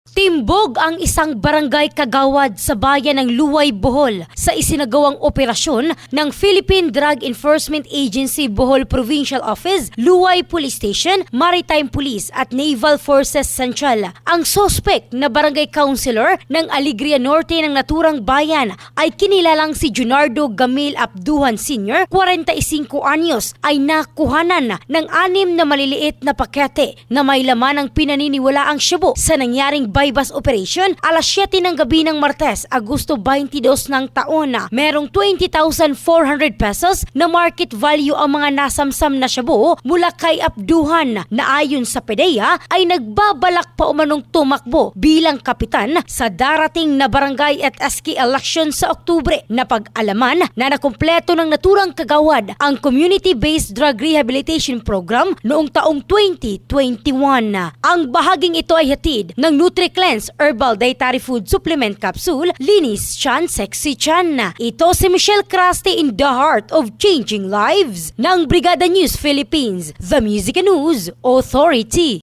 Timbog ang isang barangay kagawad sa bayan ng Luway, Bohol sa isinagawang operasyon ng Philippine Drug Enforcement Agency Bohol Provincial Office, Luway Police Station, Maritime Police at Naval Forces Central. Ang sospek na barangay councilor ng Alegria Norte ng naturang bayan ay kinilalang si Junardo Gamil Abduhan Sr., 45 anyos, ay nakuhanan ng 6 na maliliit na pakete na may laman ng pinaniniwalaang shabu sa nangyaring bypass operation alas 7 ng gabi ng Martes, Agosto 22 ng taon. Merong 20,400 pesos na market value ang mga nasamsam na shabu mula kay Abduhan na ayon sa PDEA ay nagbabalak pa umanong tumakbo bilang kapitan sa darating na barangay at SK election sa Oktubre. Napag-alaman na nakumpleto ng naturang kagawad ang Community-Based Drug Rehabilitation Program noong taong 2021. Ang bahaging ito ay hatid ng NutriCleanse Herbal Dietary Food Supplement Capsule, Linis Chan Sexy Chan. Ito si Michelle Craste in the heart of changing lives ng Brigada News Philippines, the Music and News Authority.